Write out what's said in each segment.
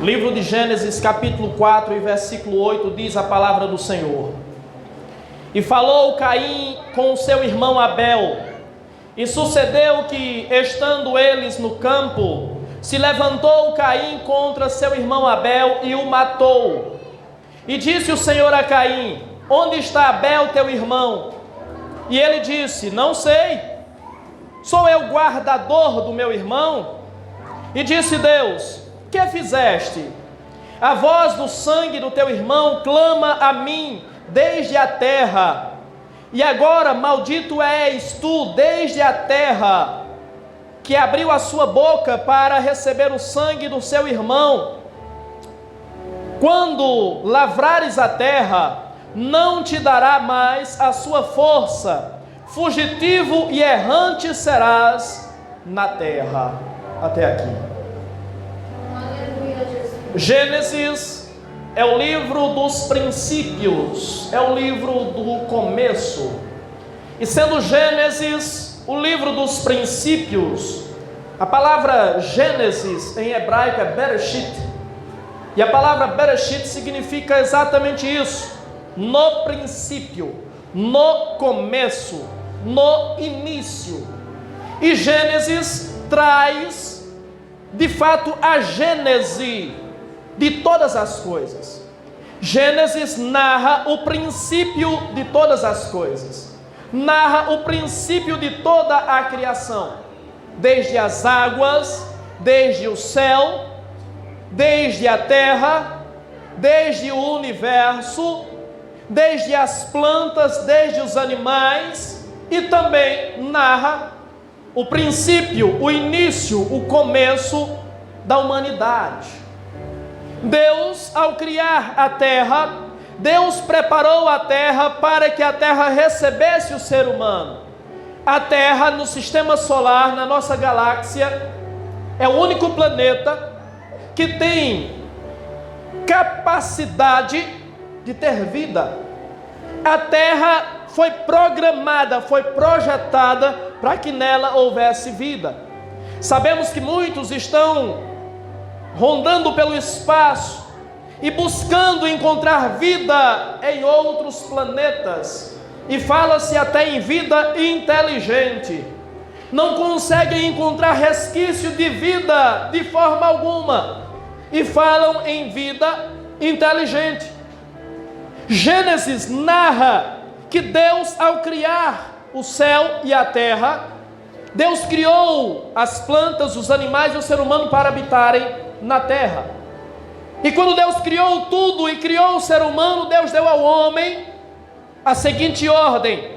Livro de Gênesis, capítulo 4 e versículo 8, diz a palavra do Senhor: E falou Caim com o seu irmão Abel, e sucedeu que, estando eles no campo, se levantou Caim contra seu irmão Abel e o matou. E disse o Senhor a Caim: Onde está Abel teu irmão? E ele disse: Não sei, sou eu guardador do meu irmão? E disse Deus: Que fizeste? A voz do sangue do teu irmão clama a mim desde a terra. E agora maldito és tu desde a terra, que abriu a sua boca para receber o sangue do seu irmão. Quando lavrares a terra, não te dará mais a sua força. Fugitivo e errante serás na terra. Até aqui. Gênesis é o livro dos princípios, é o livro do começo. E sendo Gênesis o livro dos princípios, a palavra Gênesis em hebraico é Bereshit. E a palavra Bereshit significa exatamente isso: no princípio, no começo, no início. E Gênesis traz, de fato, a gênese de todas as coisas. Gênesis narra o princípio de todas as coisas, narra o princípio de toda a criação, desde as águas, desde o céu, desde a terra, desde o universo, desde as plantas, desde os animais, e também narra o princípio, o início, o começo da humanidade. Deus, ao criar a terra, Deus preparou a terra para que a terra recebesse o ser humano. A terra, no sistema solar, na nossa galáxia, é o único planeta que tem capacidade de ter vida. A terra foi programada, foi projetada para que nela houvesse vida. Sabemos que muitos estão rondando pelo espaço e buscando encontrar vida em outros planetas, e fala-se até em vida inteligente. Não conseguem encontrar resquício de vida de forma alguma, e falam em vida inteligente. Gênesis narra que Deus, ao criar o céu e a terra, Deus criou as plantas, os animais e o ser humano para habitarem na terra. E quando Deus criou tudo e criou o ser humano, Deus deu ao homem a seguinte ordem: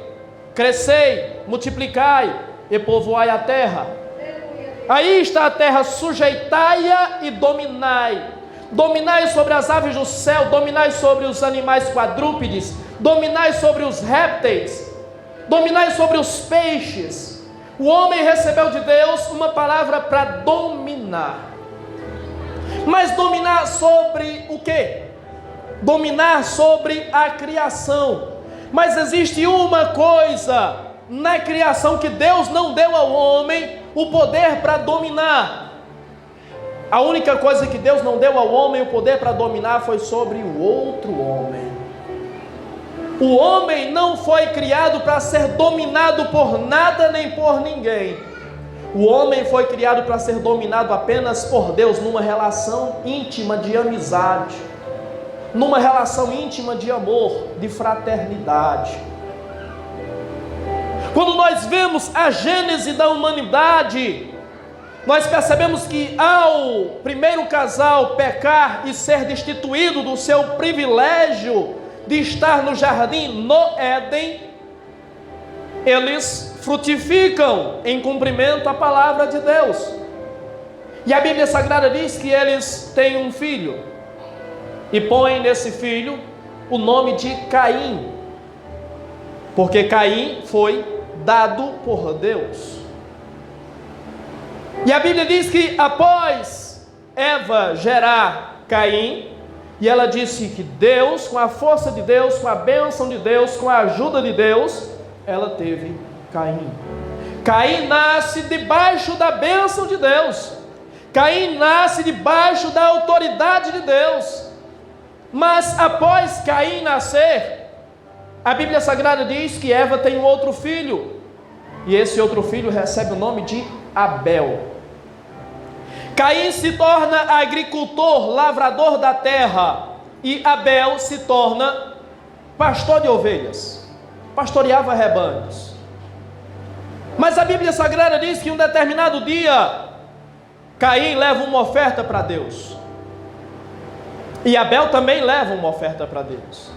crescei, multiplicai e povoai a terra. Aí está a terra, sujeitai-a e dominai. Dominai sobre as aves do céu, dominai sobre os animais quadrúpedes, dominai sobre os répteis, dominai sobre os peixes. O homem recebeu de Deus uma palavra para dominar. Mas dominar sobre o quê? Dominar sobre a criação. Mas existe uma coisa na criação que Deus não deu ao homem: o poder para dominar. A única coisa que Deus não deu ao homem o poder para dominar foi sobre o outro homem. O homem não foi criado para ser dominado por nada nem por ninguém. O homem foi criado para ser dominado apenas por Deus, numa relação íntima de amizade, numa relação íntima de amor, de fraternidade. Quando nós vemos a gênese da humanidade, nós percebemos que ao primeiro casal pecar e ser destituído do seu privilégio de estar no jardim, no Éden, eles frutificam em cumprimento à palavra de Deus. E a Bíblia Sagrada diz que eles têm um filho, e põem nesse filho o nome de Caim, porque Caim foi dado por Deus. E a Bíblia diz que após Eva gerar Caim, e ela disse que Deus, com a força de Deus, com a bênção de Deus, com a ajuda de Deus, ela teve Caim. Caim nasce debaixo da bênção de Deus. Caim nasce debaixo da autoridade de Deus. Mas após Caim nascer, a Bíblia Sagrada diz que Eva tem um outro filho. E esse outro filho recebe o nome de Abel. Caim se torna agricultor, lavrador da terra. E Abel se torna pastor de ovelhas. Pastoreava rebanhos. Mas a Bíblia Sagrada diz que em um determinado dia, Caim leva uma oferta para Deus. E Abel também leva uma oferta para Deus.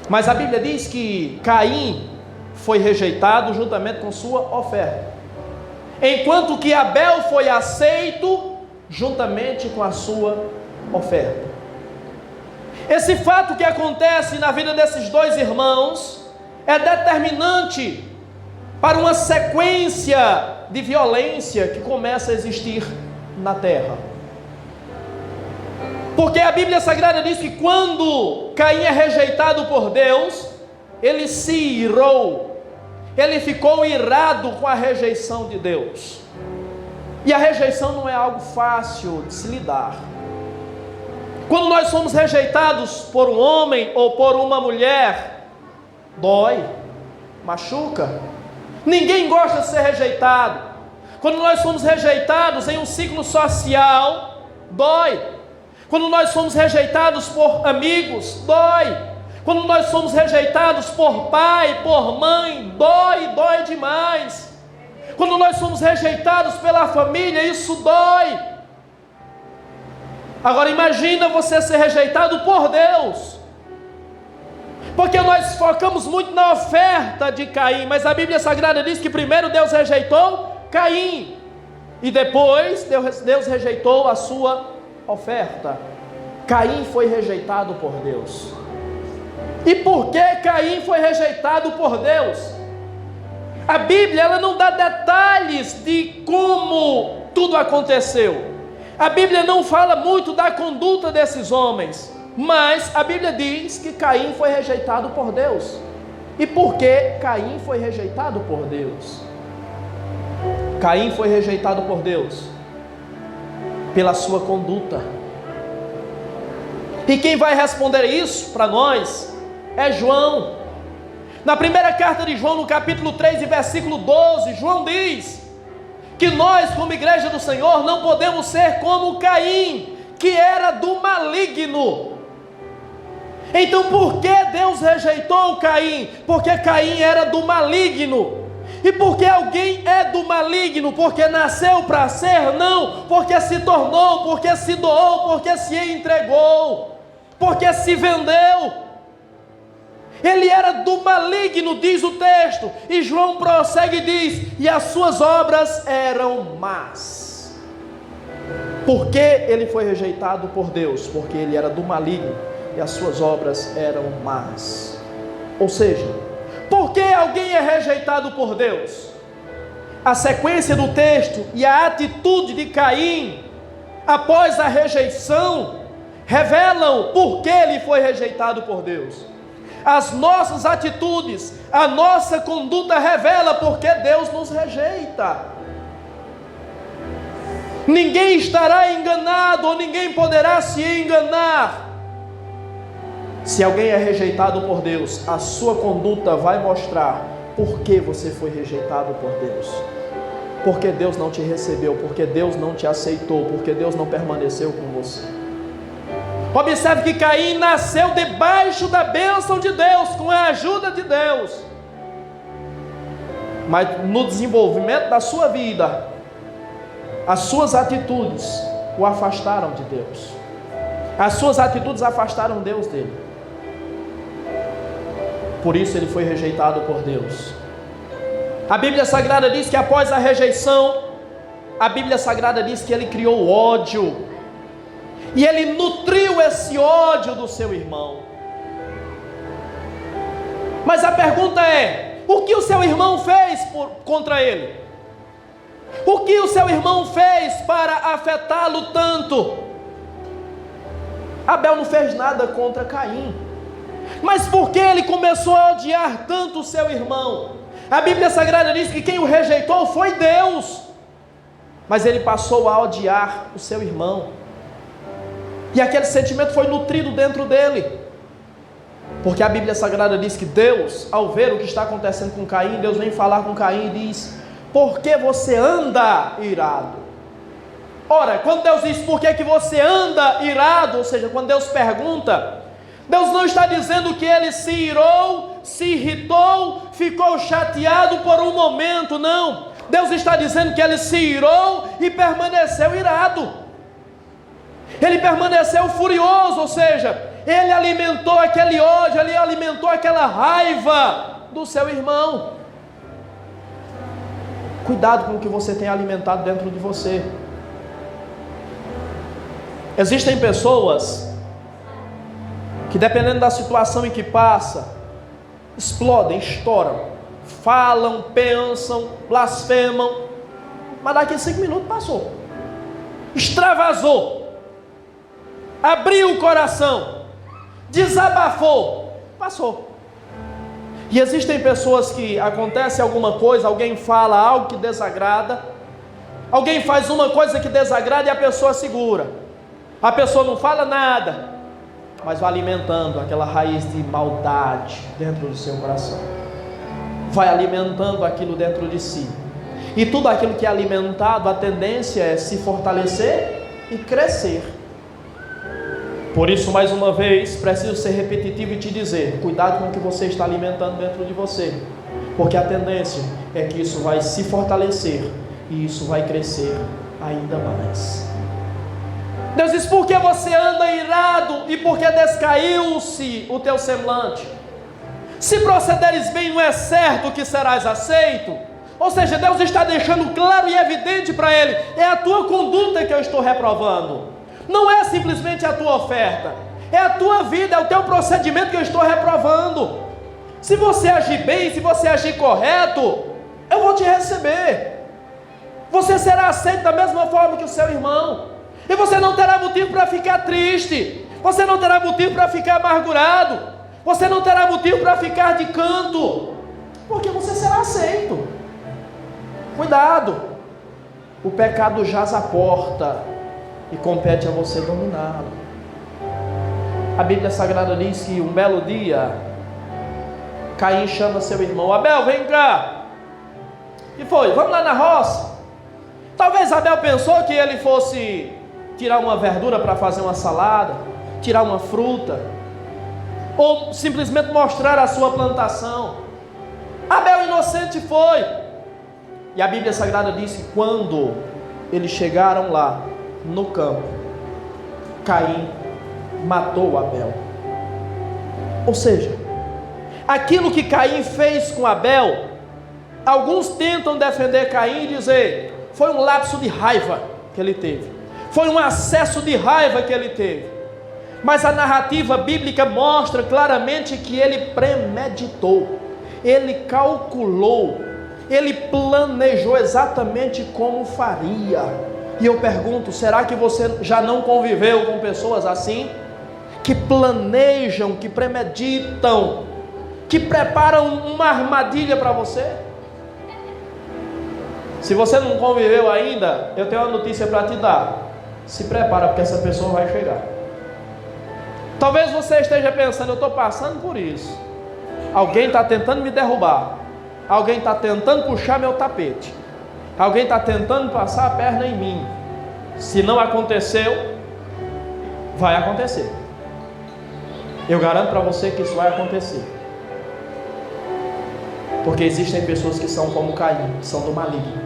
Mas a Bíblia diz que Caim foi rejeitado juntamente com sua oferta, enquanto que Abel foi aceito juntamente com a sua oferta. Esse fato que acontece na vida desses dois irmãos é determinante para uma sequência de violência que começa a existir na terra. Porque a Bíblia Sagrada diz que quando Caim é rejeitado por Deus, ele se irou, ele ficou irado com a rejeição de Deus. E a rejeição não é algo fácil de se lidar. Quando nós somos rejeitados por um homem ou por uma mulher, dói, machuca. Ninguém gosta de ser rejeitado. Quando nós somos rejeitados em um ciclo social, dói. Quando nós somos rejeitados por amigos, dói. Quando nós somos rejeitados por pai, por mãe, dói demais. Quando nós somos rejeitados pela família, isso dói. Agora imagina você ser rejeitado por Deus. Porque nós focamos muito na oferta de Caim, mas a Bíblia Sagrada diz que primeiro Deus rejeitou Caim, e depois Deus rejeitou a sua oferta. Caim foi rejeitado por Deus. E por que Caim foi rejeitado por Deus? A Bíblia ela não dá detalhes de como tudo aconteceu. A Bíblia não fala muito da conduta desses homens, mas a Bíblia diz que Caim foi rejeitado por Deus. E por que Caim foi rejeitado por Deus? Caim foi rejeitado por Deus pela sua conduta. E quem vai responder isso para nós é João. Na primeira carta de João, no capítulo 3 e versículo 12, João diz que nós, como igreja do Senhor, não podemos ser como Caim, que era do maligno. Então por que Deus rejeitou Caim? Porque Caim era do maligno. E porque alguém é do maligno? Porque nasceu para ser? Não. Porque se tornou, porque se doou, porque se entregou, porque se vendeu. Ele era do maligno, diz o texto. E João prossegue e diz: e as suas obras eram más. Por que ele foi rejeitado por Deus? Porque ele era do maligno e as suas obras eram más. Ou seja, por que alguém é rejeitado por Deus? A sequência do texto e a atitude de Caim após a rejeição revelam por que ele foi rejeitado por Deus. As nossas atitudes, a nossa conduta revela porque Deus nos rejeita. Ninguém estará enganado, ou ninguém poderá se enganar. Se alguém é rejeitado por Deus, a sua conduta vai mostrar por que você foi rejeitado por Deus. Porque Deus não te recebeu, porque Deus não te aceitou, porque Deus não permaneceu com você. Observe que Caim nasceu debaixo da bênção de Deus, com a ajuda de Deus. Mas no desenvolvimento da sua vida, as suas atitudes o afastaram de Deus. As suas atitudes afastaram Deus dele. Por isso ele foi rejeitado por Deus. A Bíblia Sagrada diz que após a rejeição, a Bíblia Sagrada diz que ele criou ódio. E ele nutriu esse ódio do seu irmão. Mas a pergunta é: o que o seu irmão fez contra ele? O que o seu irmão fez para afetá-lo tanto? Abel não fez nada contra Caim. Mas por que ele começou a odiar tanto o seu irmão? A Bíblia Sagrada diz que quem o rejeitou foi Deus. mas ele passou a odiar o seu irmão. E aquele sentimento foi nutrido dentro dele. Porque a Bíblia Sagrada diz que Deus, ao ver o que está acontecendo com Caim, Deus vem falar com Caim e diz: por que você anda irado? Ora, quando Deus diz por que você anda irado, ou seja, quando Deus pergunta, Deus não está dizendo que ele se irou, se irritou, ficou chateado por um momento, não. Deus está dizendo que ele se irou e permaneceu irado. Ele permaneceu furioso, ou seja, ele alimentou aquele ódio, ele alimentou aquela raiva do seu irmão. Cuidado com o que você tem alimentado dentro de você. Existem pessoas que, dependendo da situação em que passa, explodem, estouram, falam, pensam, blasfemam, mas daqui a 5 minutos passou, extravasou, abriu o coração, desabafou, passou. E existem pessoas que acontece alguma coisa, alguém fala algo que desagrada, alguém faz uma coisa que desagrada e a pessoa segura. A pessoa não fala nada, mas vai alimentando aquela raiz de maldade dentro do seu coração. Vai alimentando aquilo dentro de si. E tudo aquilo que é alimentado, a tendência é se fortalecer e crescer. Por isso, mais uma vez, preciso ser repetitivo e te dizer: cuidado com o que você está alimentando dentro de você, porque a tendência é que isso vai se fortalecer e isso vai crescer ainda mais. Deus diz: por que você anda irado e por que descaiu-se o teu semblante? Se procederes bem, não é certo que serás aceito? Ou seja, Deus está deixando claro e evidente para ele: é a tua conduta que eu estou reprovando. Não é simplesmente a tua oferta, é a tua vida, é o teu procedimento que eu estou reprovando. Se você agir bem, se você agir correto, eu vou te receber. Você será aceito da mesma forma que o seu irmão. E você não terá motivo para ficar triste, você não terá motivo para ficar amargurado, você não terá motivo para ficar de canto, porque você será aceito. Cuidado, o pecado jaz à porta e compete a você dominá-lo. A Bíblia Sagrada diz que um belo dia, Caim chama seu irmão: Abel, vem cá. E foi, vamos lá na roça. Talvez Abel pensou que ele fosse tirar uma verdura para fazer uma salada, tirar uma fruta, ou simplesmente mostrar a sua plantação. Abel inocente foi. E a Bíblia Sagrada diz que quando eles chegaram lá no campo, Caim matou Abel. Ou seja, aquilo que Caim fez com Abel, alguns tentam defender Caim e dizer: foi um lapso de raiva que ele teve, foi um acesso de raiva que ele teve. Mas a narrativa bíblica mostra claramente que ele premeditou, ele calculou, ele planejou exatamente como faria. E eu pergunto: será que você já não conviveu com pessoas assim? Que planejam, que premeditam, que preparam uma armadilha para você? Se você não conviveu ainda, eu tenho uma notícia para te dar: se prepara, porque essa pessoa vai chegar. Talvez você esteja pensando: eu estou passando por isso, alguém está tentando me derrubar, alguém está tentando puxar meu tapete, alguém está tentando passar a perna em mim. Se não aconteceu, vai acontecer. Eu garanto para você que isso vai acontecer, porque existem pessoas que são como Caim, que são do maligno.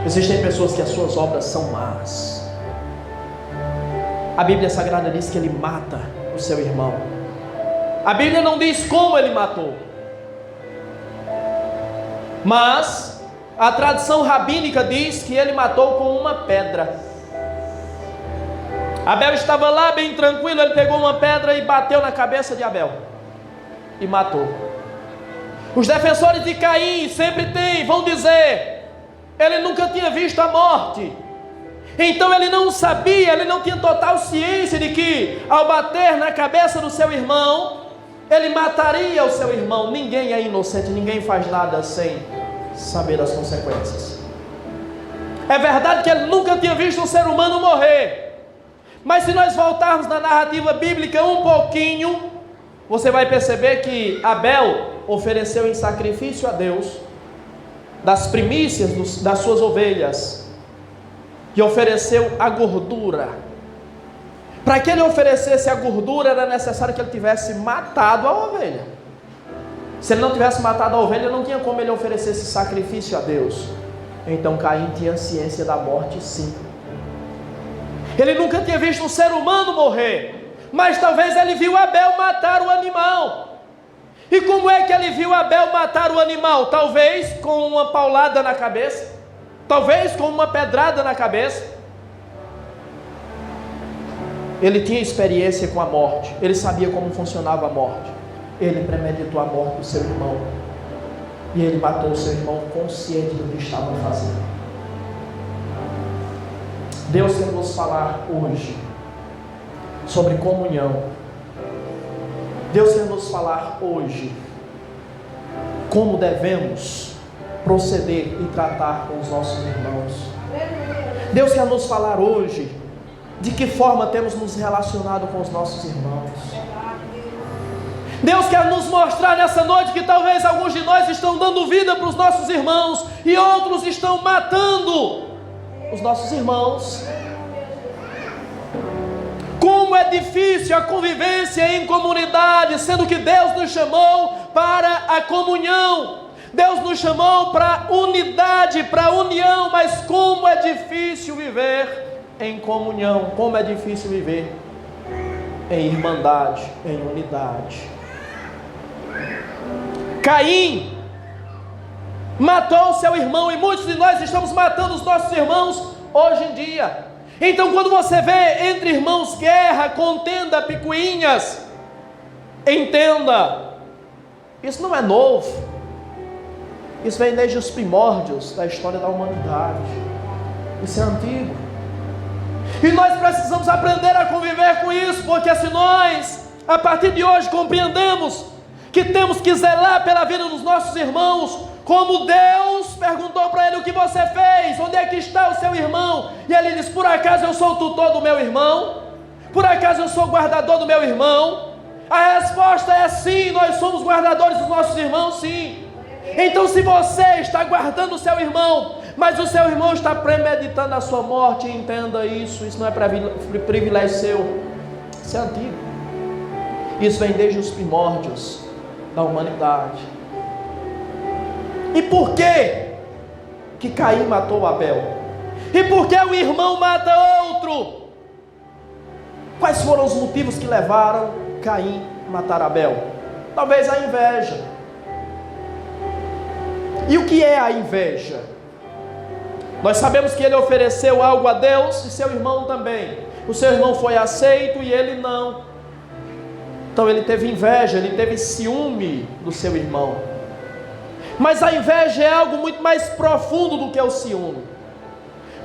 Existem pessoas que as suas obras são más. A Bíblia Sagrada diz que ele mata o seu irmão. A Bíblia não diz como ele matou, mas a tradição rabínica diz que ele matou com uma pedra. Abel estava lá bem tranquilo, ele pegou uma pedra e bateu na cabeça de Abel e matou. Os defensores de Caim sempre vão dizer: ele nunca tinha visto a morte, então ele não sabia, ele não tinha total ciência de que ao bater na cabeça do seu irmão, ele mataria o seu irmão. Ninguém é inocente, ninguém faz nada sem saber das consequências. É verdade que ele nunca tinha visto um ser humano morrer. Mas se nós voltarmos na narrativa bíblica um pouquinho, você vai perceber que Abel ofereceu em sacrifício a Deus das primícias das suas ovelhas, e ofereceu a gordura. Para que ele oferecesse a gordura, era necessário que ele tivesse matado a ovelha. Se ele não tivesse matado a ovelha, não tinha como ele oferecer esse sacrifício a Deus. Então Caim tinha ciência da morte, sim. Ele nunca tinha visto um ser humano morrer, mas talvez ele viu Abel matar o animal. E como é que ele viu Abel matar o animal? Talvez com uma paulada na cabeça, talvez com uma pedrada na cabeça. Ele tinha experiência com a morte, ele sabia como funcionava a morte. Ele premeditou a morte do seu irmão, e ele matou o seu irmão consciente do que estava fazendo. Deus quer nos falar hoje sobre comunhão. Deus quer nos falar hoje como devemos proceder e tratar com os nossos irmãos. Deus quer nos falar hoje de que forma temos nos relacionado com os nossos irmãos. Deus quer nos mostrar nessa noite que talvez alguns de nós estão dando vida para os nossos irmãos e outros estão matando os nossos irmãos. Como é difícil a convivência em comunidade, sendo que Deus nos chamou para a comunhão, Deus nos chamou para a unidade, para a união, mas como é difícil viver em comunhão, como é difícil viver em irmandade, em unidade. Caim matou seu irmão, e muitos de nós estamos matando os nossos irmãos hoje em dia. Então, quando você vê entre irmãos guerra, contenda, picuinhas, entenda, isso não é novo. Isso vem desde os primórdios da história da humanidade. Isso é antigo. E nós precisamos aprender a conviver com isso, porque se nós, a partir de hoje, compreendemos que temos que zelar pela vida dos nossos irmãos, como Deus perguntou para ele: o que você fez? Onde é que está o seu irmão? E ele disse: por acaso eu sou o tutor do meu irmão? Por acaso eu sou o guardador do meu irmão? A resposta é sim, nós somos guardadores dos nossos irmãos, sim. Então, se você está guardando o seu irmão, mas o seu irmão está premeditando a sua morte, entenda isso. Isso não é privilégio seu, isso é antigo. Isso vem desde os primórdios da humanidade. E por que Caim matou Abel? E por que o irmão mata outro? Quais foram os motivos que levaram Caim a matar Abel? Talvez a inveja. E o que é a inveja? Nós sabemos que ele ofereceu algo a Deus e seu irmão também. O seu irmão foi aceito e ele não. Então ele teve inveja, ele teve ciúme do seu irmão. Mas a inveja é algo muito mais profundo do que o ciúme.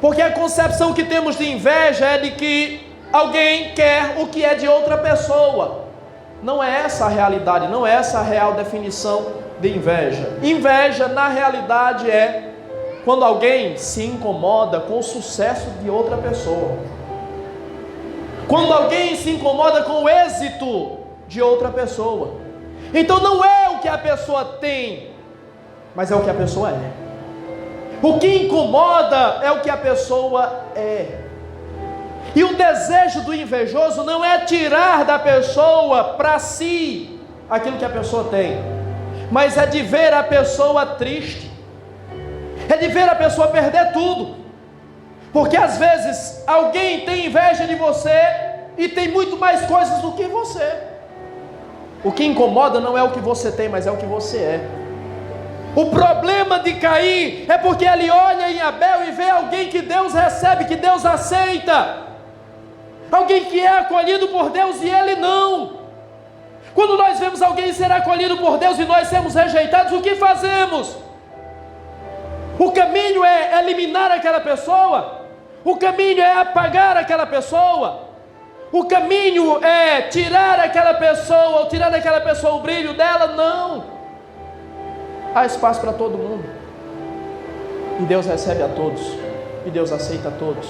Porque a concepção que temos de inveja é de que alguém quer o que é de outra pessoa. Não é essa a realidade, não é essa a real definição de inveja. Inveja, na realidade, é quando alguém se incomoda com o sucesso de outra pessoa. Quando alguém se incomoda com o êxito de outra pessoa. Então não é o que a pessoa tem, mas é o que a pessoa é. O que incomoda é o que a pessoa é. E o desejo do invejoso não é tirar da pessoa para si aquilo que a pessoa tem, mas é de ver a pessoa triste, é de ver a pessoa perder tudo. Porque às vezes alguém tem inveja de você e tem muito mais coisas do que você. O que incomoda não é o que você tem, mas é o que você é. O problema de Caim é porque ele olha em Abel e vê alguém que Deus recebe, que Deus aceita, alguém que é acolhido por Deus e ele não. Quando nós vemos alguém ser acolhido por Deus e nós sermos rejeitados, o que fazemos? O caminho é eliminar aquela pessoa? O caminho é apagar aquela pessoa? O caminho é tirar aquela pessoa, ou tirar daquela pessoa o brilho dela? Não. Há espaço para todo mundo. E Deus recebe a todos. e Deus aceita todos.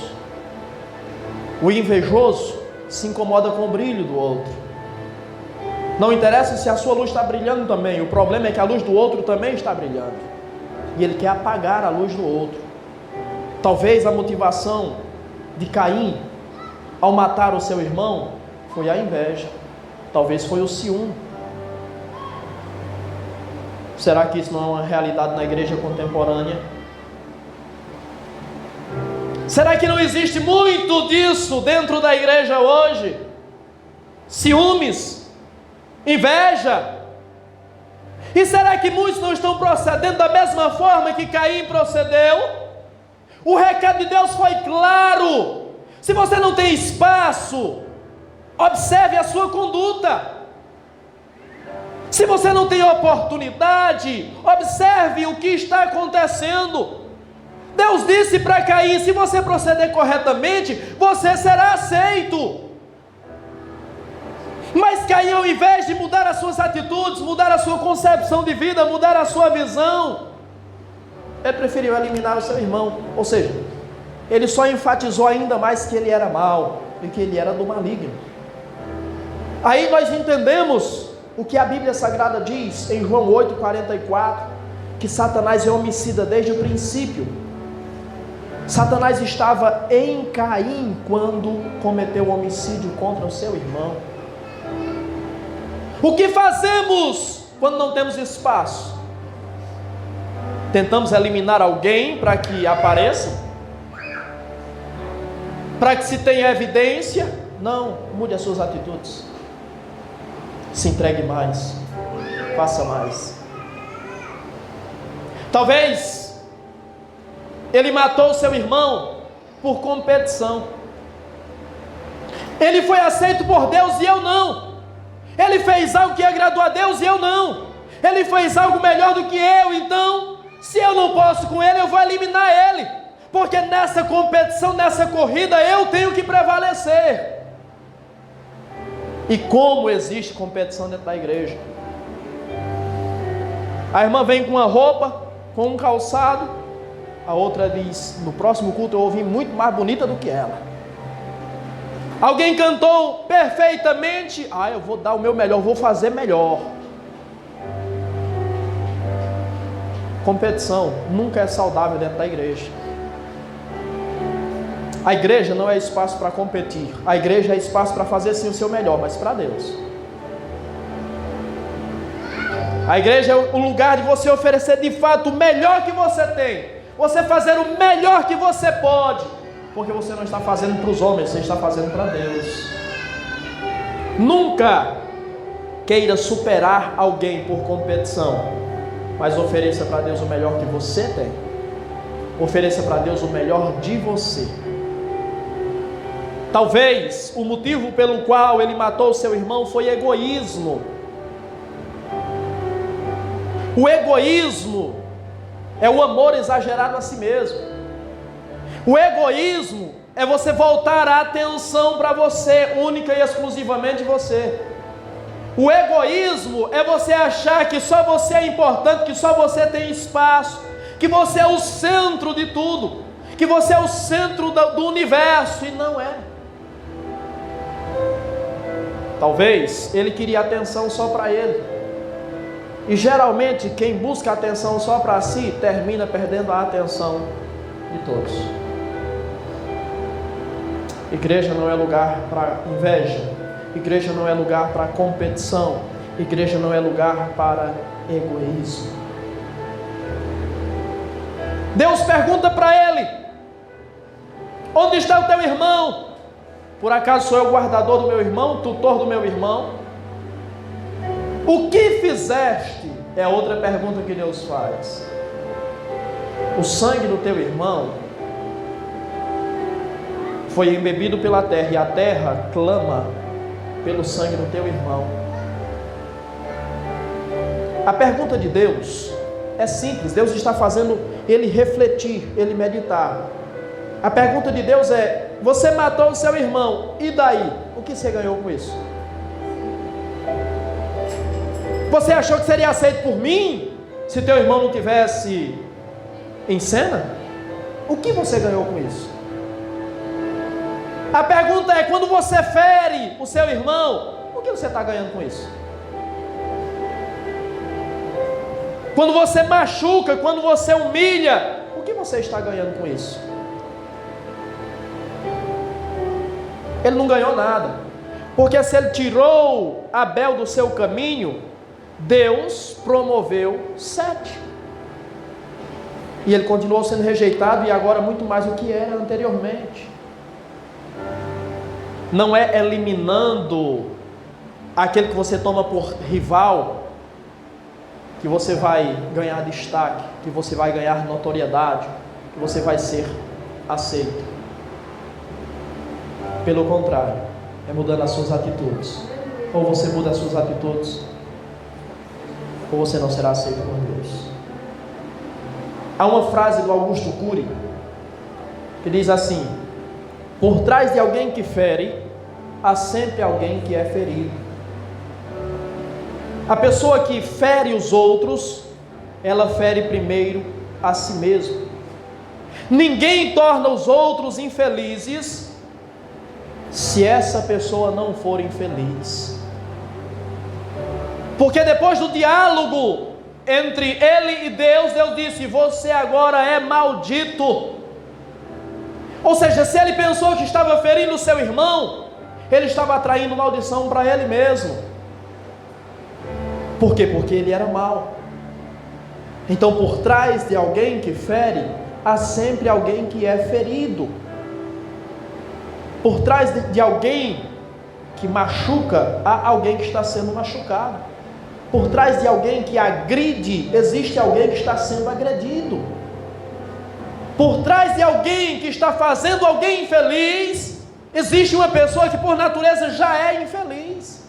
O invejoso se incomoda com o brilho do outro. Não interessa se a sua luz está brilhando também, o problema é que a luz do outro também está brilhando, e ele quer apagar a luz do outro. Talvez a motivação de Caim ao matar o seu irmão foi a inveja, talvez foi o ciúme. Será que isso não é uma realidade na igreja contemporânea? Será que não existe muito disso dentro da igreja hoje? Ciúmes, inveja. E será que muitos não estão procedendo da mesma forma que Caim procedeu? O recado de Deus foi claro. Se você não tem espaço, observe a sua conduta. Se você não tem oportunidade, observe o que está acontecendo. Deus disse para Caim: se você proceder corretamente, você será aceito. Mas Caim, ao invés de mudar as suas atitudes, mudar a sua concepção de vida, mudar a sua visão, ele preferiu eliminar o seu irmão. Ou seja, ele só enfatizou ainda mais que ele era mau e que ele era do maligno. Aí nós entendemos o que a Bíblia Sagrada diz em João 8,44, que Satanás é homicida desde o princípio. Satanás estava em Caim quando cometeu o homicídio contra o seu irmão. O que fazemos quando não temos espaço? Tentamos eliminar alguém para que apareça? Para que se tenha evidência? Não, mude as suas atitudes. Se entregue mais, faça mais. Talvez ele matou seu irmão por competição. Ele foi aceito por Deus e eu não. Ele fez algo que agradou a Deus e eu não. Ele fez algo melhor do que eu, então, se eu não posso com ele, eu vou eliminar ele, porque nessa competição, nessa corrida, eu tenho que prevalecer. E como existe competição dentro da igreja? A irmã vem com uma roupa, com um calçado, a outra diz: no próximo culto eu vou vir muito mais bonita do que ela. Alguém cantou perfeitamente, eu vou dar o meu melhor, vou fazer melhor. Competição nunca é saudável dentro da igreja. A igreja não é espaço para competir. A igreja é espaço para fazer sim o seu melhor, mas para Deus. A igreja é o lugar de você oferecer de fato o melhor que você tem. Você fazer o melhor que você pode. Porque você não está fazendo para os homens, você está fazendo para Deus. Nunca queira superar alguém por competição, mas ofereça para Deus o melhor que você tem. Ofereça para Deus o melhor de você. Talvez o motivo pelo qual ele matou o seu irmão foi egoísmo. O egoísmo é o amor exagerado a si mesmo. O egoísmo é você voltar a atenção para você, única e exclusivamente você. O egoísmo é você achar que só você é importante, que só você tem espaço, que você é o centro de tudo, que você é o centro do universo, e não é. Talvez ele queria atenção só para ele. E geralmente quem busca atenção só para si termina perdendo a atenção de todos. Igreja não é lugar para inveja. Igreja não é lugar para competição. Igreja não é lugar para egoísmo. Deus pergunta para ele: onde está o teu irmão? Por acaso sou eu o guardador do meu irmão, tutor do meu irmão? O que fizeste? É a outra pergunta que Deus faz. O sangue do teu irmão foi embebido pela terra, e a terra clama pelo sangue do teu irmão. A pergunta de Deus é simples. Deus está fazendo ele refletir, ele meditar. A pergunta de Deus é: você matou o seu irmão, e daí? O que você ganhou com isso? Você achou que seria aceito por mim se teu irmão não tivesse em cena? O que você ganhou com isso? A pergunta é: quando você fere o seu irmão, o que você está ganhando com isso? Quando você machuca, quando você humilha, o que você está ganhando com isso? Ele não ganhou nada, porque se ele tirou Abel do seu caminho, Deus promoveu Sete, e ele continuou sendo rejeitado, e agora muito mais do que era anteriormente. Não é eliminando aquele que você toma por rival que você vai ganhar destaque, que você vai ganhar notoriedade, que você vai ser aceito. Pelo contrário, é mudando as suas atitudes. Ou você muda as suas atitudes, ou você não será aceito por Deus. Há uma frase do Augusto Cury que diz assim: por trás de alguém que fere, há sempre alguém que é ferido. A pessoa que fere os outros, ela fere primeiro a si mesma. Ninguém torna os outros infelizes se essa pessoa não for infeliz. Porque depois do diálogo entre ele e Deus, Deus disse: você agora é maldito. Ou seja, se ele pensou que estava ferindo o seu irmão, ele estava atraindo maldição para ele mesmo. Por quê? Porque ele era mau. Então, por trás de alguém que fere, há sempre alguém que é ferido. Por trás de alguém que machuca, há alguém que está sendo machucado. Por trás de alguém que agride, existe alguém que está sendo agredido. Por trás de alguém que está fazendo alguém infeliz, existe uma pessoa que por natureza já é infeliz.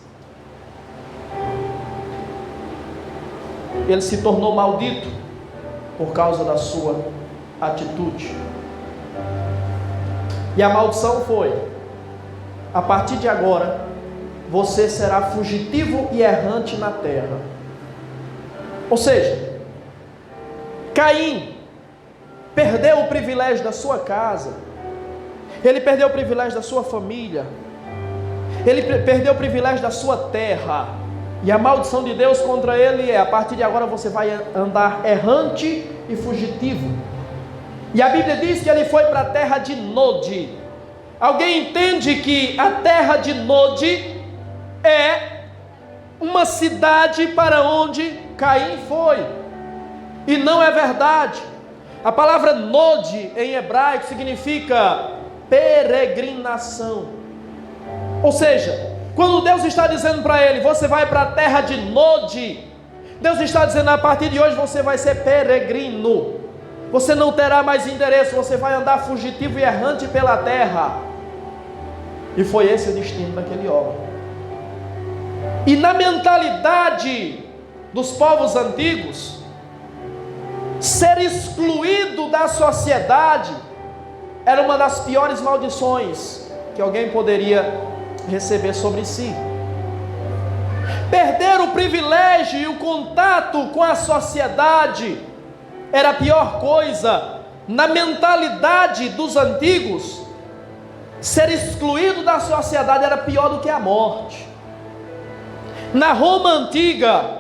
Ele se tornou maldito por causa da sua atitude. E a maldição foi: a partir de agora, você será fugitivo e errante na terra. Ou seja, Caim perdeu o privilégio da sua casa, ele perdeu o privilégio da sua família, ele perdeu o privilégio da sua terra. E a maldição de Deus contra ele é: a partir de agora você vai andar errante e fugitivo. E a Bíblia diz que ele foi para a terra de Nod. Alguém entende que a terra de Nod é uma cidade para onde Caim foi? E não é verdade. A palavra Nod em hebraico significa peregrinação. Ou seja, quando Deus está dizendo para ele: você vai para a terra de Nod, Deus está dizendo: a partir de hoje você vai ser peregrino. Você não terá mais endereço, você vai andar fugitivo e errante pela terra. E foi esse o destino daquele homem. E na mentalidade dos povos antigos, ser excluído da sociedade era uma das piores maldições que alguém poderia receber sobre si. Perder o privilégio e o contato com a sociedade era a pior coisa. Na mentalidade dos antigos, ser excluído da sociedade era pior do que a morte. Na Roma antiga,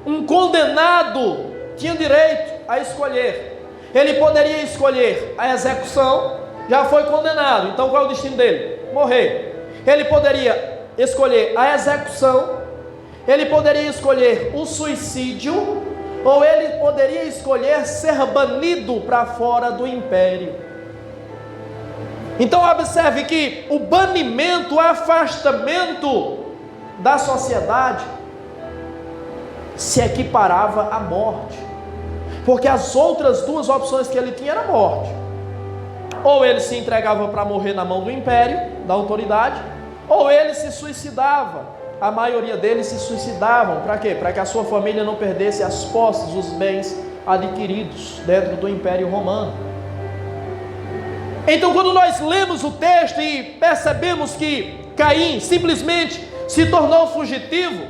um condenado tinha direito a escolher. Ele poderia escolher a execução, já foi condenado, então qual é o destino dele? Morrer. Ele poderia escolher a execução, ele poderia escolher o suicídio, ou ele poderia escolher ser banido para fora do império. Então observe que o banimento, o afastamento da sociedade se equiparava à morte, porque as outras duas opções que ele tinha era a morte. Ou ele se entregava para morrer na mão do império, da autoridade, ou ele se suicidava. A maioria deles se suicidavam. Para quê? Para que a sua família não perdesse as posses, os bens adquiridos dentro do Império Romano. Então, quando nós lemos o texto e percebemos que Caim simplesmente se tornou fugitivo,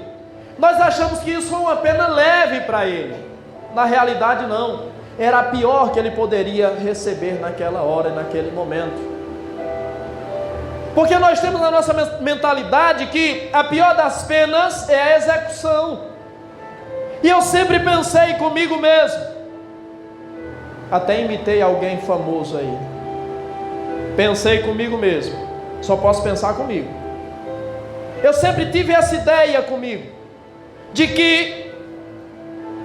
nós achamos que isso foi uma pena leve para ele. Na realidade, não. era a pior que ele poderia receber naquela hora e naquele momento. Porque nós temos na nossa mentalidade que a pior das penas é a execução. E eu sempre pensei comigo mesmo, até imitei alguém famoso aí, pensei comigo mesmo, só posso pensar comigo. Eu sempre tive essa ideia comigo, de que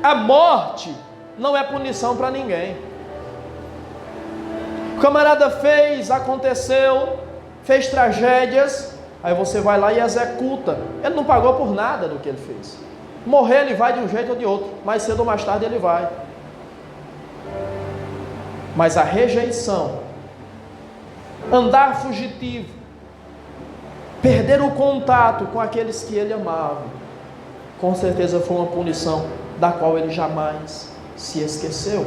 a morte não é punição para ninguém. O camarada fez, aconteceu, fez tragédias, aí você vai lá e executa. Ele não pagou por nada do que ele fez. Morrer ele vai de um jeito ou de outro, mais cedo ou mais tarde ele vai. Mas a rejeição, andar fugitivo, perder o contato com aqueles que ele amava, com certeza foi uma punição da qual ele jamais se esqueceu.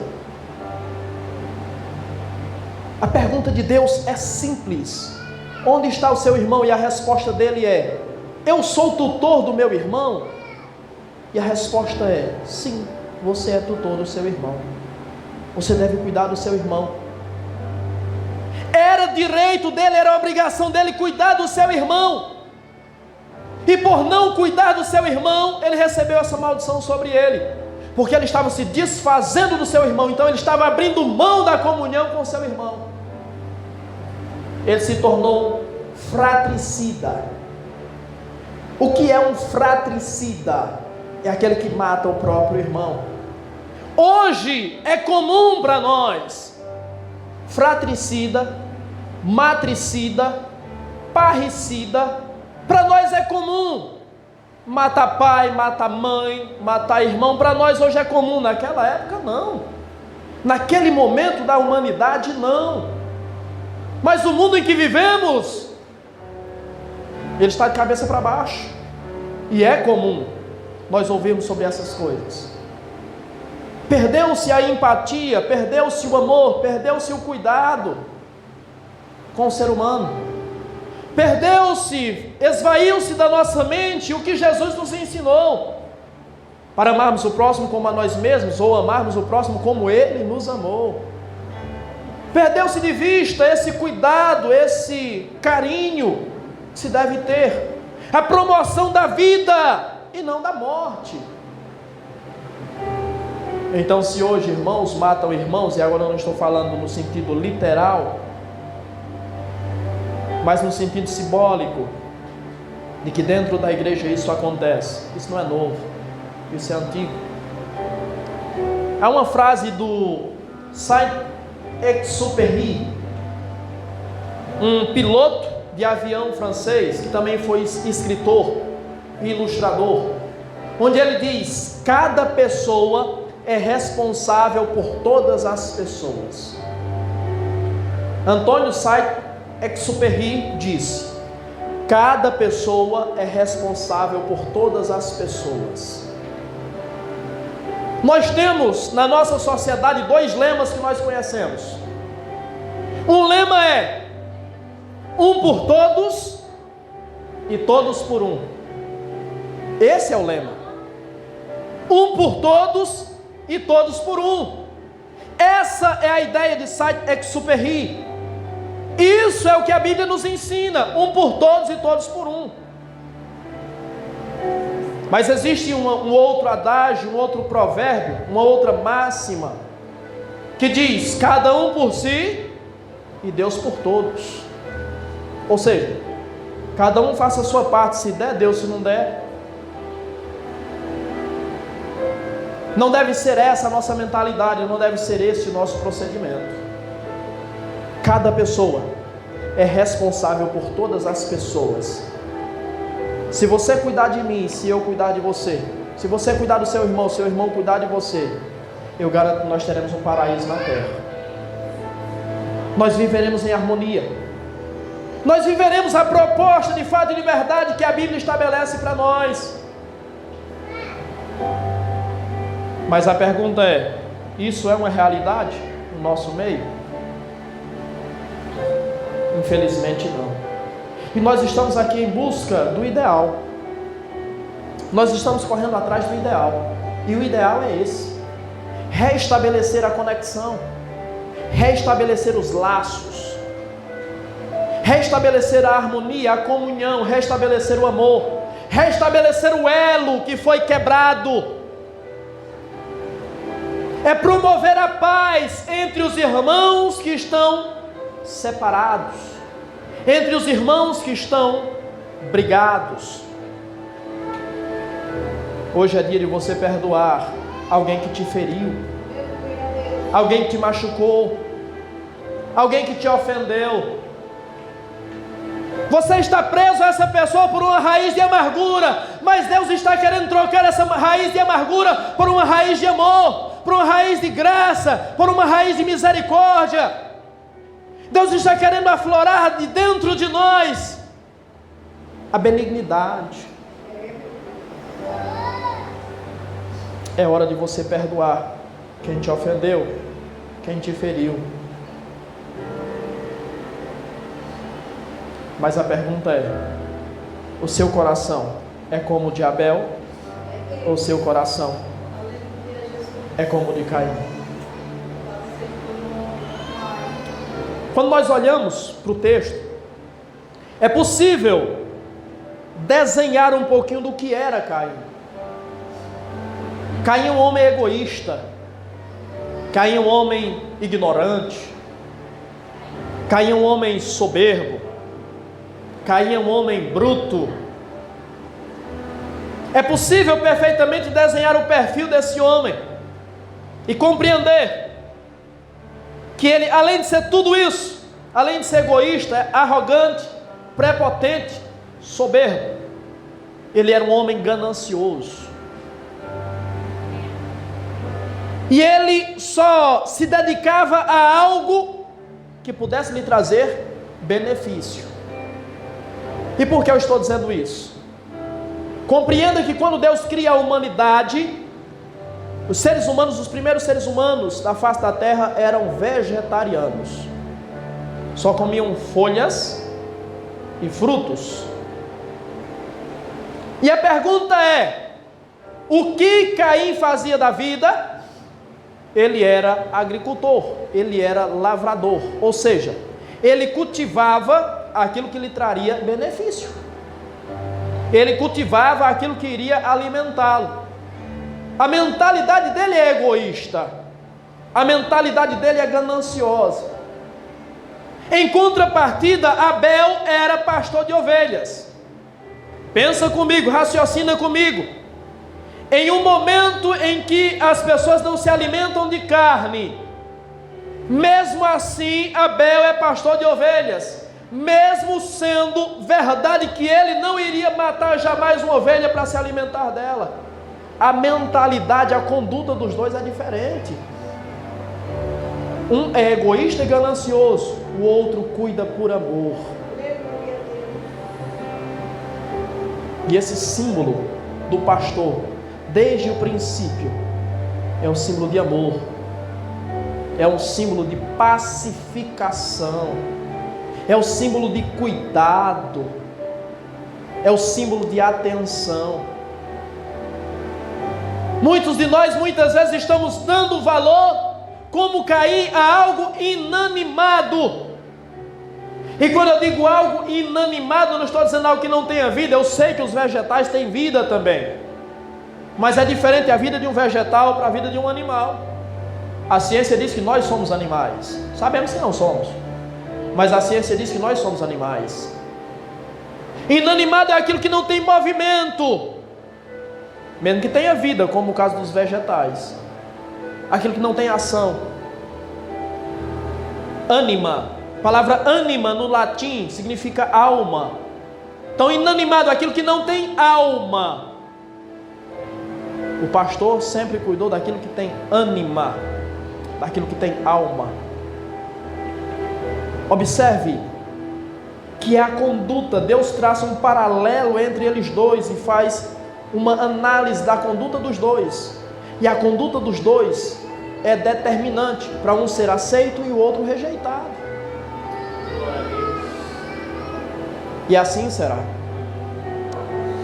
A pergunta de Deus é simples: onde está o seu irmão? E a resposta dele é: eu sou tutor do meu irmão? E a resposta é: sim, você é tutor do seu irmão. Você deve cuidar do seu irmão. Era direito dele, era obrigação dele cuidar do seu irmão. E por não cuidar do seu irmão, ele recebeu essa maldição sobre ele, porque ele estava se desfazendo do seu irmão. Então ele estava abrindo mão da comunhão com o seu irmão. Ele se tornou fratricida. O que é um fratricida? É aquele que mata o próprio irmão. Hoje é comum para nós fratricida, matricida, parricida. Para nós é comum matar pai, matar mãe, matar irmão. Para nós hoje é comum, naquela época não, naquele momento da humanidade não. Mas o mundo em que vivemos, ele está de cabeça para baixo, e é comum nós ouvirmos sobre essas coisas. Perdeu-se a empatia, perdeu-se o amor, perdeu-se o cuidado com o ser humano. Perdeu-se, esvaiu-se da nossa mente o que Jesus nos ensinou, para amarmos o próximo como a nós mesmos, ou amarmos o próximo como Ele nos amou. Perdeu-se de vista esse cuidado, esse carinho que se deve ter, a promoção da vida e não da morte. Então, se hoje irmãos matam irmãos, e agora eu não estou falando no sentido literal, mas no sentido simbólico, de que dentro da igreja isso acontece, isso não é novo, isso é antigo. Há uma frase do Saint-Exupéry, um piloto de avião francês, que também foi escritor e ilustrador, onde ele diz: cada pessoa é responsável por todas as pessoas. Antônio Saint-Exupéry disse: cada pessoa é responsável por todas as pessoas. Nós temos na nossa sociedade dois lemas que nós conhecemos. Um lema é: um por todos e todos por um. Esse é o lema. Um por todos e todos por um. Essa é a ideia de Saint-Exupéry. Isso é o que a Bíblia nos ensina: um por todos e todos por um. Mas existe um outro adágio, um outro provérbio, uma outra máxima, que diz: cada um por si e Deus por todos. Ou seja, cada um faça a sua parte, se der, Deus; se não der, não deve ser essa a nossa mentalidade, não deve ser esse o nosso procedimento. Cada pessoa é responsável por todas as pessoas. Se você cuidar de mim, se eu cuidar de você, se você cuidar do seu irmão cuidar de você, eu garanto que nós teremos um paraíso na terra. Nós viveremos em harmonia. Nós viveremos a proposta de fato e de verdade que a Bíblia estabelece para nós. Mas a pergunta é: isso é uma realidade no nosso meio? Infelizmente não. E nós estamos aqui em busca do ideal. Nós estamos correndo atrás do ideal. E o ideal é esse: restabelecer a conexão, restabelecer os laços, restabelecer a harmonia, a comunhão, restabelecer o amor, restabelecer o elo que foi quebrado. É promover a paz entre os irmãos que estão separados, entre os irmãos que estão brigados. Hoje é dia de você perdoar alguém que te feriu, alguém que te machucou, alguém que te ofendeu. Você está preso a essa pessoa por uma raiz de amargura, mas Deus está querendo trocar essa raiz de amargura por uma raiz de amor, por uma raiz de graça, por uma raiz de misericórdia. Deus está querendo aflorar de dentro de nós a benignidade. É hora de você perdoar quem te ofendeu, quem te feriu. Mas a pergunta é: o seu coração é como o de Abel? Ou o seu coração é como o de Caim? Quando nós olhamos para o texto, é possível desenhar um pouquinho do que era Caim. Caim é um homem egoísta, Caim é um homem ignorante, Caim é um homem soberbo, Caim é um homem bruto. É possível perfeitamente desenhar o perfil desse homem e compreender que ele, além de ser tudo isso, além de ser egoísta, é arrogante, prepotente, soberbo, ele era um homem ganancioso. E ele só se dedicava a algo que pudesse lhe trazer benefício. E por que eu estou dizendo isso? Compreenda que quando Deus cria a humanidade, os seres humanos, os primeiros seres humanos da face da terra eram vegetarianos. Só comiam folhas e frutos. E a pergunta é: o que Caim fazia da vida? Ele era agricultor, ele era lavrador, ou seja, ele cultivava aquilo que lhe traria benefício, ele cultivava aquilo que iria alimentá-lo. A mentalidade dele é egoísta, a mentalidade dele é gananciosa. Em contrapartida, Abel era pastor de ovelhas. Pensa comigo, raciocina comigo. Em um momento em que as pessoas não se alimentam de carne, mesmo assim Abel é pastor de ovelhas, mesmo sendo verdade que ele não iria matar jamais uma ovelha para se alimentar dela. A mentalidade, a conduta dos dois é diferente. Um é egoísta e ganancioso, o outro cuida por amor. E esse símbolo do pastor, desde o princípio, é um símbolo de amor, é um símbolo de pacificação, é o símbolo de cuidado, é o símbolo de atenção. Muitos de nós muitas vezes estamos dando valor, como Caim, a algo inanimado. E quando eu digo algo inanimado, eu não estou dizendo algo que não tenha vida. Eu sei que os vegetais têm vida também, mas é diferente a vida de um vegetal para a vida de um animal. A ciência diz que nós somos animais. Sabemos que não somos, mas a ciência diz que nós somos animais. Inanimado é aquilo que não tem movimento, mesmo que tenha vida, como o caso dos vegetais. Aquilo que não tem ação. Ânima, a palavra ânima no latim significa alma. Então inanimado é aquilo que não tem alma. O pastor sempre cuidou daquilo que tem ânima, daquilo que tem alma. Observe que a conduta, Deus traça um paralelo entre eles dois e faz uma análise da conduta dos dois. E a conduta dos dois é determinante para um ser aceito e o outro rejeitado. E assim será.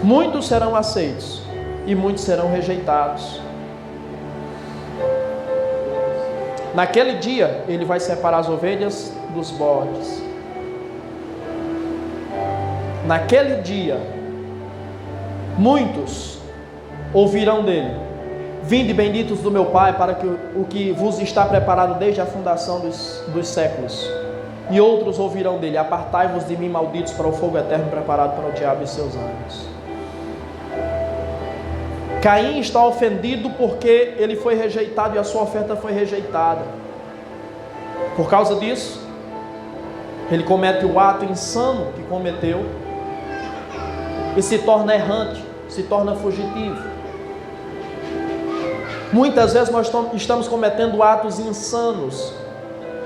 Muitos serão aceitos e muitos serão rejeitados. Naquele dia, ele vai separar as ovelhas dos bodes. Naquele dia, muitos ouvirão dele: vinde benditos do meu Pai, para que o que vos está preparado desde a fundação dos séculos. E outros ouvirão dele: apartai-vos de mim, malditos, para o fogo eterno preparado para o diabo e seus anjos. Caim está ofendido porque ele foi rejeitado e a sua oferta foi rejeitada. Por causa disso, ele comete o ato insano que cometeu e se torna errante, se torna fugitivo. Muitas vezes nós estamos cometendo atos insanos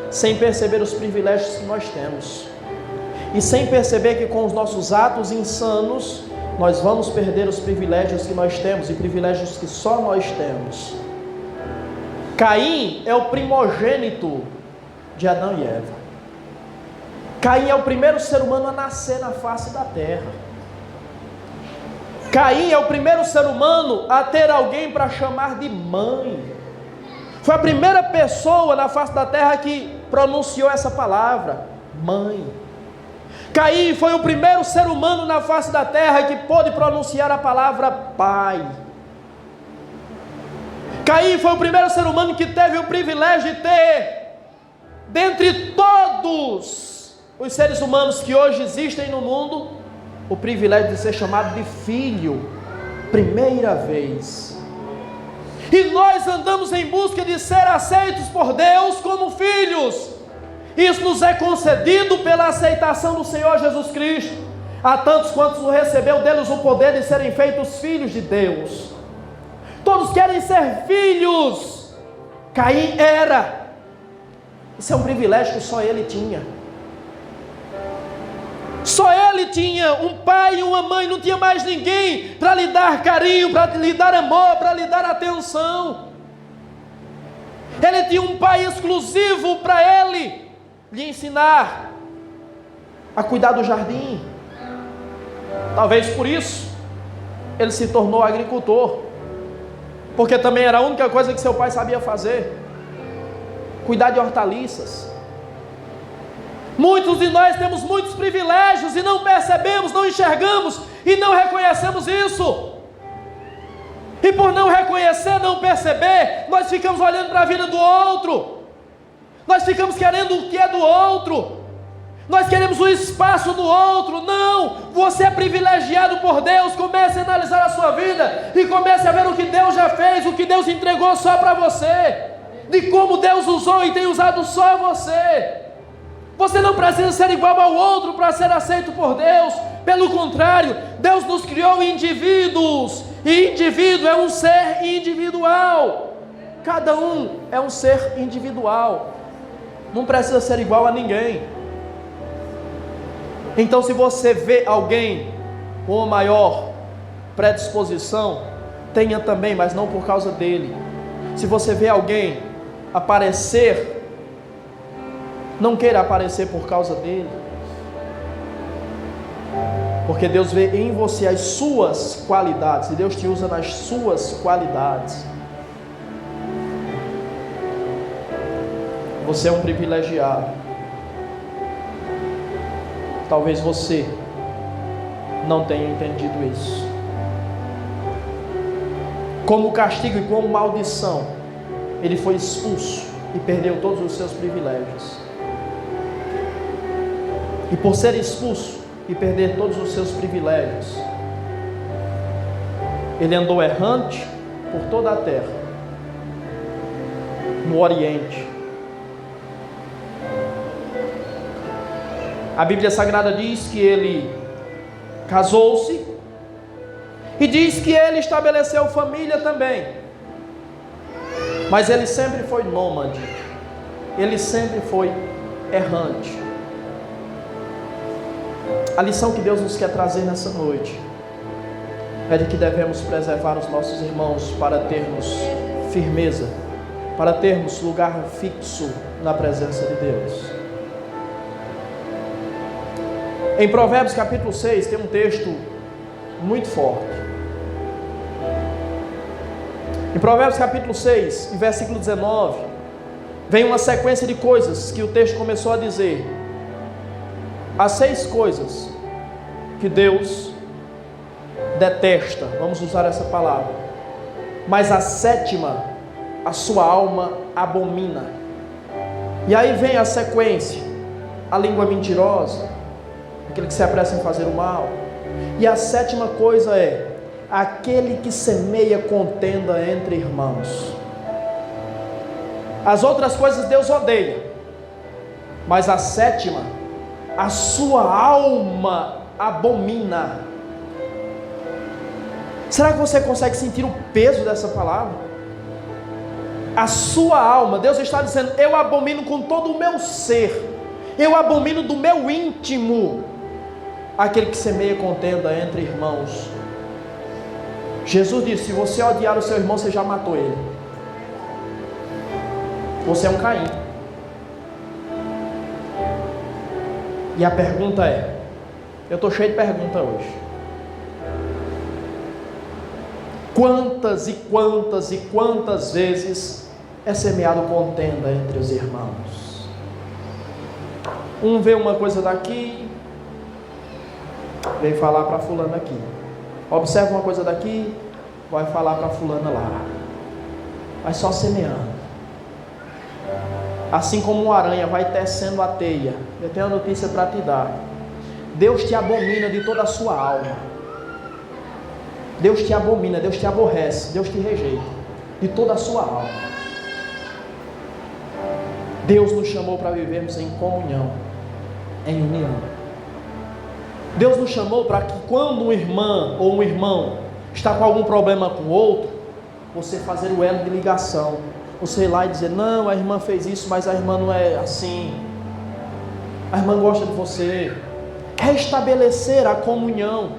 sem perceber os privilégios que nós temos, e sem perceber que com os nossos atos insanos nós vamos perder os privilégios que nós temos, e privilégios que só nós temos. Caim é o primogênito de Adão e Eva. Caim é o primeiro ser humano a nascer na face da terra. Caim é o primeiro ser humano a ter alguém para chamar de mãe. Foi a primeira pessoa na face da terra que pronunciou essa palavra, mãe. Caim foi o primeiro ser humano na face da terra que pôde pronunciar a palavra pai. Caim foi o primeiro ser humano que teve o privilégio de ter, dentre todos os seres humanos que hoje existem no mundo, o privilégio de ser chamado de filho, primeira vez. E nós andamos em busca de ser aceitos por Deus como filhos. Isso nos é concedido pela aceitação do Senhor Jesus Cristo. Há tantos quantos o recebeu deles o poder de serem feitos filhos de Deus. Todos querem ser filhos. Caim era. Isso é um privilégio que só ele tinha. Só ele tinha um pai e uma mãe, não tinha mais ninguém para lhe dar carinho, para lhe dar amor, para lhe dar atenção. Ele tinha um pai exclusivo para ele lhe ensinar a cuidar do jardim. Talvez por isso ele se tornou agricultor, porque também era a única coisa que seu pai sabia fazer: cuidar de hortaliças. Muitos de nós temos muitos privilégios e não percebemos, não enxergamos e não reconhecemos isso. E por não reconhecer, não perceber, nós ficamos olhando para a vida do outro. Nós ficamos querendo o que é do outro. Nós queremos o espaço do outro. Não, você é privilegiado por Deus. Comece a analisar a sua vida e comece a ver o que Deus já fez, o que Deus entregou só para você, de como Deus usou e tem usado só você. Você não precisa ser igual ao outro para ser aceito por Deus. Pelo contrário, Deus nos criou indivíduos, e indivíduo é um ser individual. Cada um é um ser individual, não precisa ser igual a ninguém. Então, se você vê alguém com uma maior predisposição, tenha também, mas não por causa dele. Se você vê alguém aparecer, não queira aparecer por causa dele, porque Deus vê em você as suas qualidades, e Deus te usa nas suas qualidades. Você é um privilegiado. Talvez você não tenha entendido isso. Como castigo e como maldição, ele foi expulso e perdeu todos os seus privilégios. E por ser expulso e perder todos os seus privilégios, ele andou errante por toda a terra, no Oriente. A Bíblia Sagrada diz que ele casou-se, e diz que ele estabeleceu família também, mas ele sempre foi nômade, ele sempre foi errante. A lição que Deus nos quer trazer nessa noite é de que devemos preservar os nossos irmãos para termos firmeza, para termos lugar fixo na presença de Deus. Em Provérbios capítulo 6 tem um texto muito forte. Em Provérbios capítulo 6, versículo 19, vem uma sequência de coisas que o texto começou a dizer. Há 6 coisas que Deus detesta, vamos usar essa palavra, mas a 7ª, a sua alma abomina. E aí vem a sequência: a língua mentirosa, aquele que se apressa em fazer o mal. E a 7ª coisa é aquele que semeia contenda entre irmãos. As outras coisas Deus odeia, mas a 7ª, a sua alma abomina. Será que você consegue sentir o peso dessa palavra? A sua alma, Deus está dizendo: eu abomino com todo o meu ser, eu abomino do meu íntimo aquele que semeia contenda entre irmãos. Jesus disse: se você odiar o seu irmão, você já matou ele. Você é um Caim. E a pergunta é, eu estou cheio de perguntas hoje: quantas e quantas e quantas vezes é semeado contenda entre os irmãos? Um vê uma coisa daqui, vem falar para fulano aqui. Observa uma coisa daqui, vai falar para fulana lá. Vai só semeando. Assim como uma aranha vai tecendo a teia. Eu tenho uma notícia para te dar: Deus te abomina de toda a sua alma. Deus te abomina, Deus te aborrece, Deus te rejeita de toda a sua alma. Deus nos chamou para vivermos em comunhão, em união. Deus nos chamou para que quando uma irmã ou um irmão está com algum problema com o outro, você fazer o elo de ligação, você ir lá e dizer: não, a irmã fez isso, mas a irmã não é assim, a irmã gosta de você. Restabelecer a comunhão,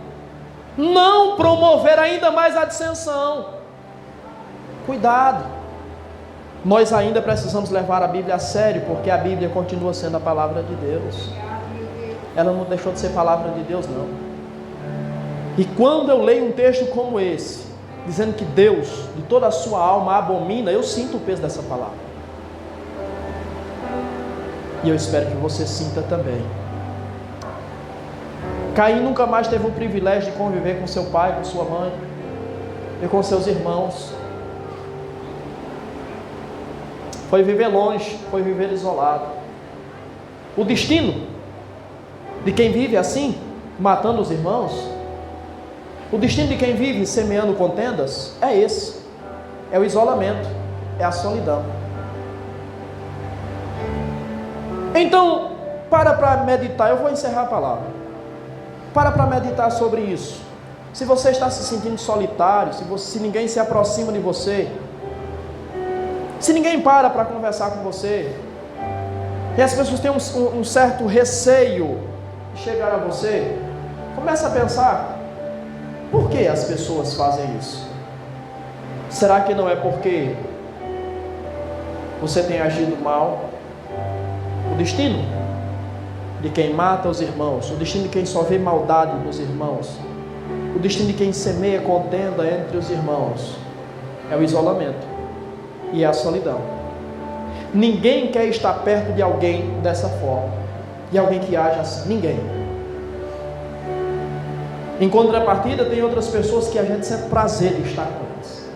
não promover ainda mais a dissensão. Cuidado, nós ainda precisamos levar a Bíblia a sério, porque a Bíblia continua sendo a palavra de Deus. Ela não deixou de ser palavra de Deus, não. E quando eu leio um texto como esse, dizendo que Deus de toda a sua alma abomina, eu sinto o peso dessa palavra. E eu espero que você sinta também. Caim nunca mais teve o privilégio de conviver com seu pai, com sua mãe e com seus irmãos. Foi viver longe, foi viver isolado. O destino de quem vive assim, matando os irmãos, o destino de quem vive semeando contendas é esse: é o isolamento, é a solidão. Então, para meditar. Eu vou encerrar a palavra. Para meditar sobre isso. Se você está se sentindo solitário, se ninguém se aproxima de você, se ninguém para conversar com você, e as pessoas têm um certo receio de chegar a você, comece a pensar: por que as pessoas fazem isso? Será que não é porque você tem agido mal? O destino de quem mata os irmãos, o destino de quem só vê maldade nos irmãos, o destino de quem semeia contenda entre os irmãos é o isolamento e é a solidão. Ninguém quer estar perto de alguém dessa forma, de alguém que age assim. Ninguém. Em contrapartida, tem outras pessoas que a gente sente prazer de estar com elas.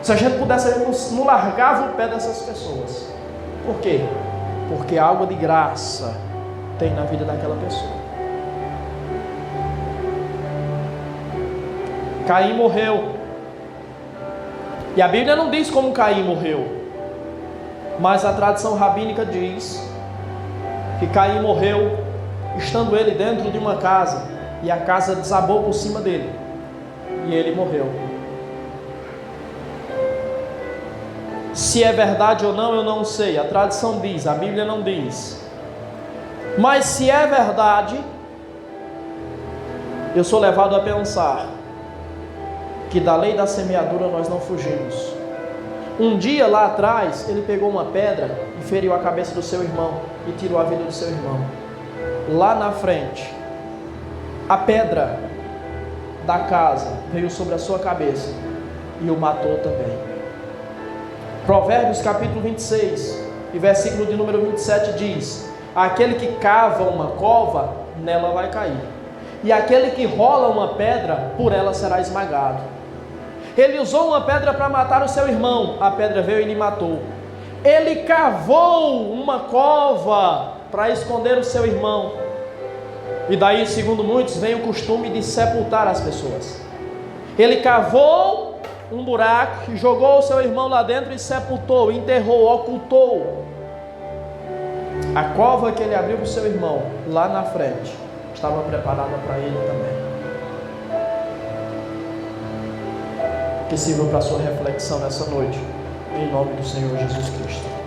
Se a gente pudesse, a gente não largava o pé dessas pessoas. Por quê? Porque algo de graça tem na vida daquela pessoa. Caim morreu. E a Bíblia não diz como Caim morreu, mas a tradição rabínica diz que Caim morreu estando ele dentro de uma casa, e a casa desabou por cima dele, e ele morreu. Se é verdade ou não, eu não sei. A tradição diz, a Bíblia não diz. Mas se é verdade, eu sou levado a pensar que da lei da semeadura nós não fugimos. Um dia lá atrás, ele pegou uma pedra e feriu a cabeça do seu irmão e tirou a vida do seu irmão. Lá na frente, a pedra da casa veio sobre a sua cabeça e o matou também. Provérbios capítulo 26 E versículo de número 27 diz: aquele que cava uma cova, nela vai cair, e aquele que rola uma pedra, por ela será esmagado. Ele usou uma pedra para matar o seu irmão, a pedra veio e lhe matou. Ele cavou uma cova para esconder o seu irmão, e daí, segundo muitos, vem o costume de sepultar as pessoas. Ele cavou um buraco, jogou o seu irmão lá dentro e sepultou, enterrou, ocultou. A cova que ele abriu para o seu irmão, lá na frente, estava preparada para ele também. Que sirva para a sua reflexão nessa noite, em nome do Senhor Jesus Cristo.